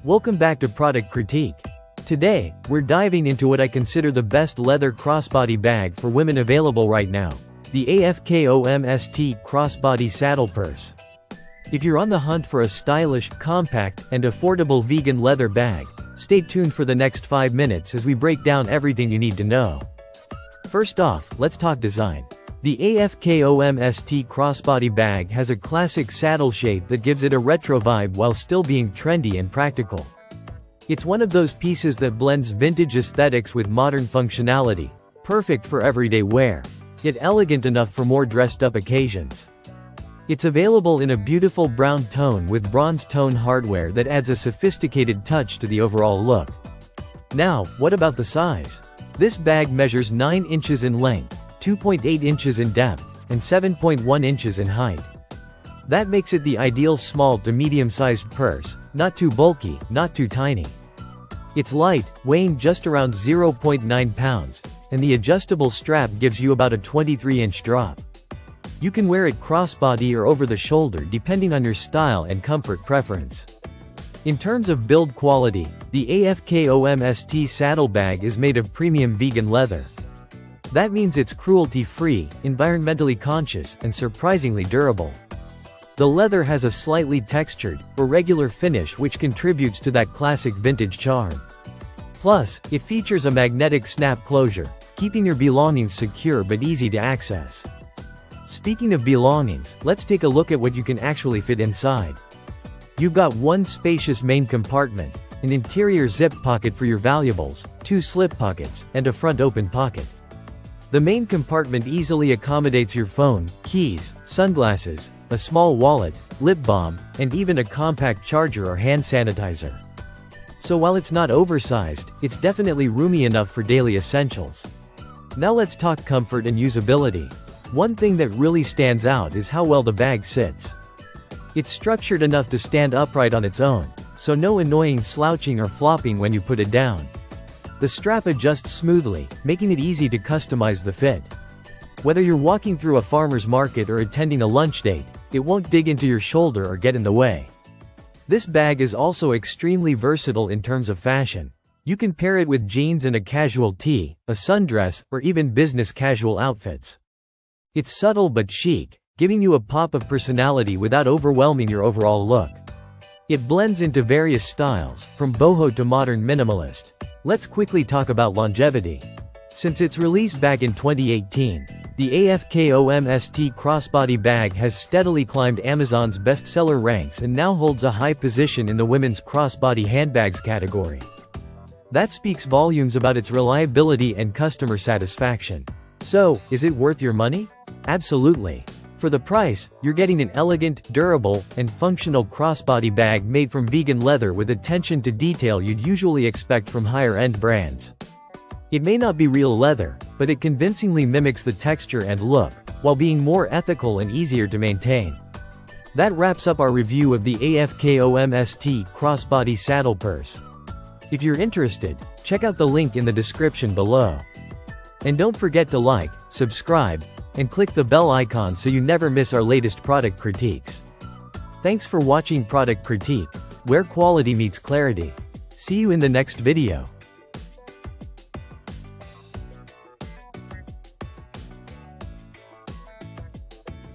Welcome back to Product Critique. Today, we're diving into what I consider the best leather crossbody bag for women available right now, the AFKOMST Crossbody Saddle Purse. If you're on the hunt for a stylish, compact, and affordable vegan leather bag, stay tuned for the next 5 minutes as we break down everything you need to know. First off, let's talk design. The AFKOMST Crossbody Bag has a classic saddle shape that gives it a retro vibe while still being trendy and practical. It's one of those pieces that blends vintage aesthetics with modern functionality, perfect for everyday wear, yet elegant enough for more dressed-up occasions. It's available in a beautiful brown tone with bronze tone hardware that adds a sophisticated touch to the overall look. Now, what about the size? This bag measures 9 inches in length, 2.8 inches in depth, and 7.1 inches in height. That makes it the ideal small to medium-sized purse, not too bulky, not too tiny. It's light, weighing just around 0.9 pounds, and the adjustable strap gives you about a 23-inch drop. You can wear it crossbody or over the shoulder depending on your style and comfort preference. In terms of build quality, the AFKOMST saddle bag is made of premium vegan leather. That means it's cruelty-free, environmentally conscious, and surprisingly durable. The leather has a slightly textured, irregular finish which contributes to that classic vintage charm. Plus, it features a magnetic snap closure, keeping your belongings secure but easy to access. Speaking of belongings, let's take a look at what you can actually fit inside. You've got one spacious main compartment, an interior zip pocket for your valuables, 2 slip pockets, and a front open pocket. The main compartment easily accommodates your phone, keys, sunglasses, a small wallet, lip balm, and even a compact charger or hand sanitizer. So while it's not oversized, it's definitely roomy enough for daily essentials. Now let's talk comfort and usability. One thing that really stands out is how well the bag sits. It's structured enough to stand upright on its own, so no annoying slouching or flopping when you put it down. The strap adjusts smoothly, making it easy to customize the fit. Whether you're walking through a farmer's market or attending a lunch date, it won't dig into your shoulder or get in the way. This bag is also extremely versatile in terms of fashion. You can pair it with jeans and a casual tee, a sundress, or even business casual outfits. It's subtle but chic, giving you a pop of personality without overwhelming your overall look. It blends into various styles, from boho to modern minimalist. Let's quickly talk about longevity. Since its release back in 2018, the AFKOMST Crossbody Bag has steadily climbed Amazon's bestseller ranks and now holds a high position in the women's crossbody handbags category. That speaks volumes about its reliability and customer satisfaction. So, is it worth your money? Absolutely. For the price, you're getting an elegant, durable, and functional crossbody bag made from vegan leather with attention to detail you'd usually expect from higher-end brands. It may not be real leather, but it convincingly mimics the texture and look, while being more ethical and easier to maintain. That wraps up our review of the AFKOMST Crossbody Saddle Purse. If you're interested, check out the link in the description below. And don't forget to like, subscribe, and click the bell icon so you never miss our latest product critiques. Thanks for watching Product Critique, where quality meets clarity. See you in the next video.